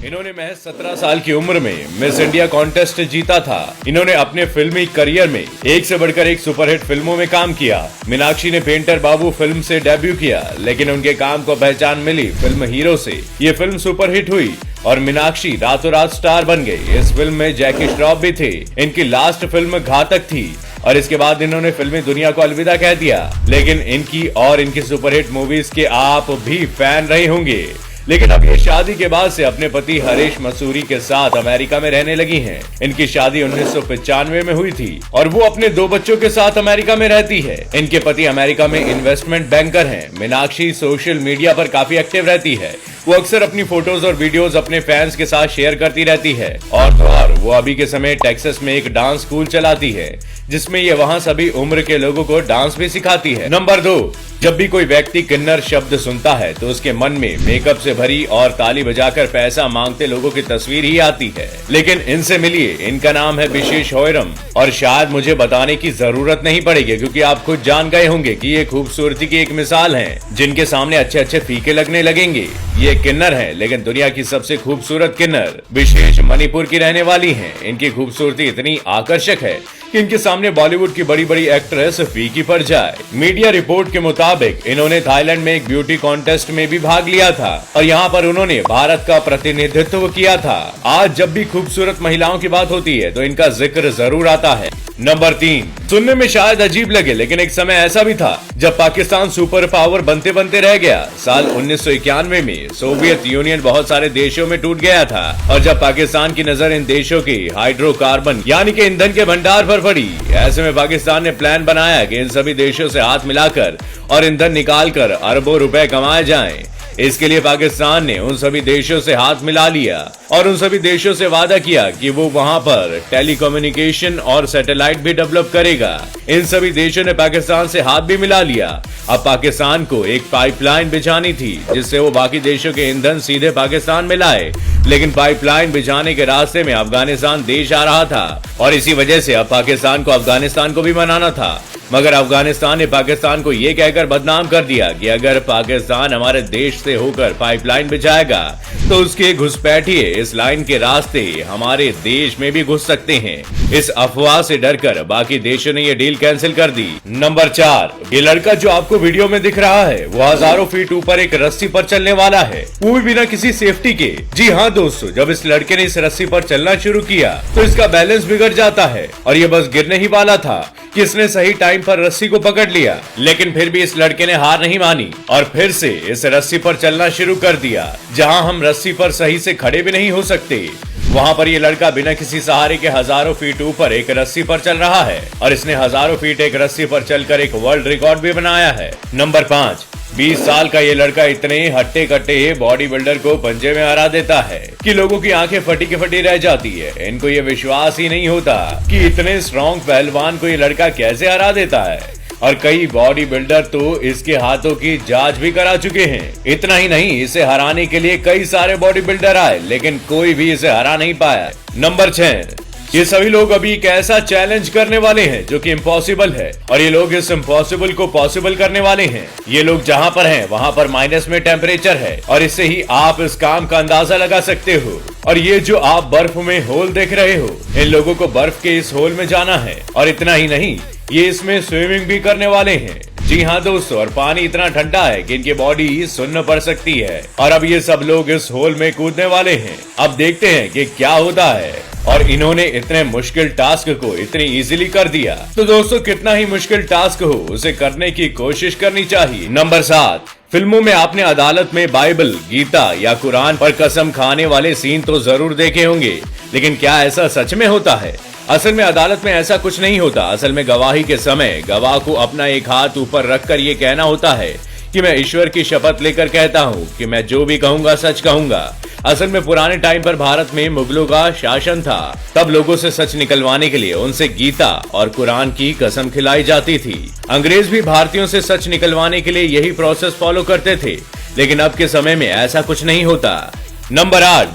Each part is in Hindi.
इन्होंने महज 17 साल की उम्र में मिस इंडिया कॉन्टेस्ट जीता था। इन्होंने अपने फिल्मी करियर में एक से बढ़कर एक सुपरहिट फिल्मों में काम किया। मीनाक्षी ने पेंटर बाबू फिल्म से डेब्यू किया, लेकिन उनके काम को पहचान मिली फिल्म हीरो से। ये फिल्म सुपरहिट हुई और मीनाक्षी रातों रात स्टार बन गई। इस फिल्म में जैकी श्रॉफ भी थे। इनकी लास्ट फिल्म घातक थी और इसके बाद इन्होंने फिल्मी दुनिया को अलविदा कह दिया। लेकिन इनकी और इनकी सुपरहिट मूवीज के आप भी फैन रहे होंगे। लेकिन अब ये शादी के बाद से अपने पति हरीश मसूरी के साथ अमेरिका में रहने लगी हैं। इनकी शादी 1995 में हुई थी और वो अपने 2 बच्चों के साथ अमेरिका में रहती है। इनके पति अमेरिका में इन्वेस्टमेंट बैंकर हैं। मीनाक्षी सोशल मीडिया पर काफी एक्टिव रहती है। वो अक्सर अपनी फोटोज और वीडियोस अपने फैंस के साथ शेयर करती रहती है। और तो और वो अभी के समय टेक्सास में एक डांस स्कूल चलाती है, जिसमें ये वहाँ सभी उम्र के लोगों को डांस भी सिखाती है। नंबर 2, जब भी कोई व्यक्ति किन्नर शब्द सुनता है तो उसके मन में मेकअप से भरी और ताली बजाकर पैसा मांगते लोगों की तस्वीर ही आती है। लेकिन इनसे मिलिए, इनका नाम है विशेष होयरम और शायद मुझे बताने की जरूरत नहीं पड़ेगी, क्योंकि आप खुद जान गए होंगे कि ये खूबसूरती की एक मिसाल है, जिनके सामने अच्छे अच्छे फीके लगने लगेंगे। ये किन्नर है, लेकिन दुनिया की सबसे खूबसूरत किन्नर। विशेष मणिपुर की रहने वाली है। इनकी खूबसूरती इतनी आकर्षक है कि इनके सामने बॉलीवुड की बड़ी बड़ी एक्ट्रेस फीकी पड़ जाए। मीडिया रिपोर्ट के मुताबिक इन्होंने थाईलैंड में एक ब्यूटी कॉन्टेस्ट में भी भाग लिया था और यहाँ पर उन्होंने भारत का प्रतिनिधित्व किया था। आज जब भी खूबसूरत महिलाओं की बात होती है तो इनका जिक्र जरूर आता है। नंबर 3, सुनने में शायद अजीब लगे, लेकिन एक समय ऐसा भी था जब पाकिस्तान सुपर पावर बनते बनते रह गया। साल 1991 में सोवियत यूनियन बहुत सारे देशों में टूट गया था और जब पाकिस्तान की नजर इन देशों की हाइड्रोकार्बन यानी कि ईंधन के भंडार पर पड़ी, ऐसे में पाकिस्तान ने प्लान बनाया कि इन सभी देशों से हाथ मिलाकर और ईंधन निकालकर अरबों रुपए कमाए जाएं। इसके लिए पाकिस्तान ने उन सभी देशों से हाथ मिला लिया और उन सभी देशों से वादा किया कि वो वहां पर टेलीकम्युनिकेशन और सैटेलाइट भी डेवलप करेगा। इन सभी देशों ने पाकिस्तान से हाथ भी मिला लिया। अब पाकिस्तान को एक पाइपलाइन बिछानी थी जिससे वो बाकी देशों के ईंधन सीधे पाकिस्तान में लाए, लेकिन पाइपलाइन बिछाने के रास्ते में अफगानिस्तान देश आ रहा था और इसी वजह से अब पाकिस्तान को अफगानिस्तान को भी मनाना था। मगर अफगानिस्तान ने पाकिस्तान को ये कहकर बदनाम कर दिया कि अगर पाकिस्तान हमारे देश से होकर पाइपलाइन बिछाएगा तो उसके घुसपैठिए इस लाइन के रास्ते हमारे देश में भी घुस सकते हैं। इस अफवाह से डरकर बाकी देशों ने ये डील कैंसिल कर दी। नंबर 4, ये लड़का जो आपको वीडियो में दिख रहा है वो हजारों फीट ऊपर एक रस्सी पर चलने वाला है, वो भी बिना किसी सेफ्टी के। जी हाँ दोस्तों, जब इस लड़के ने इस रस्सी पर चलना शुरू किया तो इसका बैलेंस बिगड़ जाता है और ये बस गिरने ही वाला था कि इसने सही टाइम पर रस्सी को पकड़ लिया। लेकिन फिर भी इस लड़के ने हार नहीं मानी और फिर से इस रस्सी पर चलना शुरू कर दिया। जहां हम रस्सी पर सही से खड़े भी नहीं हो सकते, वहां पर ये लड़का बिना किसी सहारे के हजारों फीट ऊपर एक रस्सी पर चल रहा है और इसने हजारों फीट एक रस्सी पर चलकर एक वर्ल्ड रिकॉर्ड भी बनाया है। नंबर 5, 20 साल का ये लड़का इतने हट्टे कट्टे बॉडी बिल्डर को पंजे में हरा देता है कि लोगों की आंखें फटी की फटी रह जाती है। इनको ये विश्वास ही नहीं होता कि इतने स्ट्रॉन्ग पहलवान को ये लड़का कैसे हरा देता है और कई बॉडी बिल्डर तो इसके हाथों की जांच भी करा चुके हैं। इतना ही नहीं, इसे हराने के लिए कई सारे बॉडी बिल्डर आए, लेकिन कोई भी इसे हरा नहीं पाया। नंबर 6, ये सभी लोग अभी एक ऐसा चैलेंज करने वाले हैं जो कि इम्पॉसिबल है और ये लोग इस इम्पॉसिबल को पॉसिबल करने वाले हैं। ये लोग जहां पर हैं वहां पर माइनस में टेम्परेचर है और इससे ही आप इस काम का अंदाजा लगा सकते हो। और ये जो आप बर्फ में होल देख रहे हो, इन लोगों को बर्फ के इस होल में जाना है और इतना ही नहीं, ये इसमें स्विमिंग भी करने वाले हैं। जी हाँ दोस्तों, और पानी इतना ठंडा है कि इनकी बॉडी सुन्न पड़ सकती है और अब ये सब लोग इस होल में कूदने वाले हैं। अब देखते हैं कि क्या होता है। और इन्होंने इतने मुश्किल टास्क को इतनी इजीली कर दिया, तो दोस्तों कितना ही मुश्किल टास्क हो उसे करने की कोशिश करनी चाहिए। नंबर 7, फिल्मों में आपने अदालत में बाइबल, गीता या कुरान पर कसम खाने वाले सीन तो जरूर देखे होंगे, लेकिन क्या ऐसा सच में होता है? असल में अदालत में ऐसा कुछ नहीं होता। असल में गवाही के समय गवाह को अपना एक हाथ ऊपर रखकर ये कहना होता है कि मैं ईश्वर की शपथ लेकर कहता हूँ कि मैं जो भी कहूँगा सच कहूँगा। असल में पुराने टाइम पर भारत में मुगलों का शासन था, तब लोगों से सच निकलवाने के लिए उनसे गीता और कुरान की कसम खिलाई जाती थी। अंग्रेज भी भारतीयों से सच निकलवाने के लिए यही प्रोसेस फॉलो करते थे, लेकिन अब के समय में ऐसा कुछ नहीं होता। नंबर 8,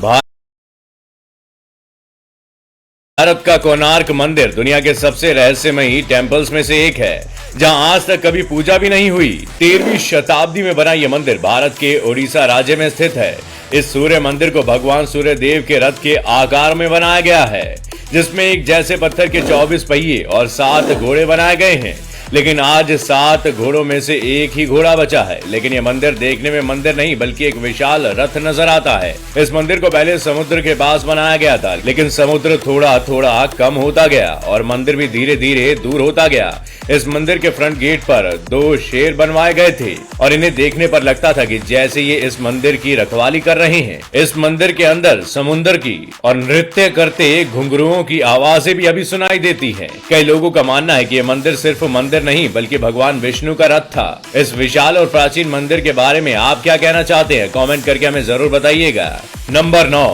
भारत का कोणार्क मंदिर दुनिया के सबसे रहस्यमयी टेम्पल्स में से एक है, जहां आज तक कभी पूजा भी नहीं हुई। 13वीं शताब्दी में बना यह मंदिर भारत के ओडिशा राज्य में स्थित है। इस सूर्य मंदिर को भगवान सूर्य देव के रथ के आकार में बनाया गया है, जिसमें एक जैसे पत्थर के 24 पहिए और 7 घोड़े बनाए गए हैं। लेकिन आज 7 घोड़ों में से एक ही घोड़ा बचा है। लेकिन यह मंदिर देखने में मंदिर नहीं बल्कि एक विशाल रथ नजर आता है। इस मंदिर को पहले समुद्र के पास बनाया गया था, लेकिन समुद्र थोड़ा थोड़ा कम होता गया और मंदिर भी धीरे धीरे दूर होता गया। इस मंदिर के फ्रंट गेट पर 2 शेर बनवाए गए थे और इन्हें देखने पर लगता था कि जैसे ये इस मंदिर की रखवाली कर रहे हैं। इस मंदिर के अंदर समुद्र की और नृत्य करते घुंघरुओं की आवाजें भी अभी सुनाई देती हैं। कई लोगों का मानना है कि यह मंदिर सिर्फ मंदिर नहीं बल्कि भगवान विष्णु का रथ था। इस विशाल और प्राचीन मंदिर के बारे में आप क्या कहना चाहते हैं? कमेंट करके हमें जरूर बताइएगा। नंबर 9।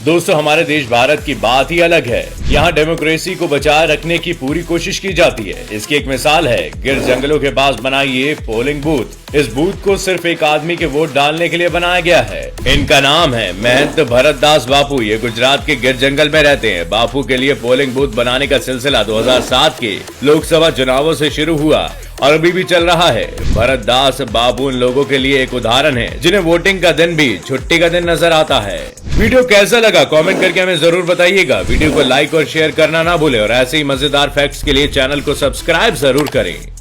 दोस्तों, हमारे देश भारत की बात ही अलग है। यहाँ डेमोक्रेसी को बचाए रखने की पूरी कोशिश की जाती है। इसकी एक मिसाल है गिर जंगलों के पास बनाई ये पोलिंग बूथ। इस बूथ को सिर्फ एक आदमी के वोट डालने के लिए बनाया गया है। इनका नाम है महंत भरत दास बापू। ये गुजरात के गिर जंगल में रहते हैं। बापू के लिए पोलिंग बूथ बनाने का सिलसिला 2007 के लोकसभा चुनावों से शुरू हुआ और अभी भी चल रहा है। भरत दास बाबू उन लोगों के लिए एक उदाहरण है जिन्हें वोटिंग का दिन भी छुट्टी का दिन नजर आता है। वीडियो कैसा लगा कमेंट करके हमें जरूर बताइएगा। वीडियो को लाइक और शेयर करना ना भूलें और ऐसे ही मजेदार फैक्ट्स के लिए चैनल को सब्सक्राइब जरूर करें।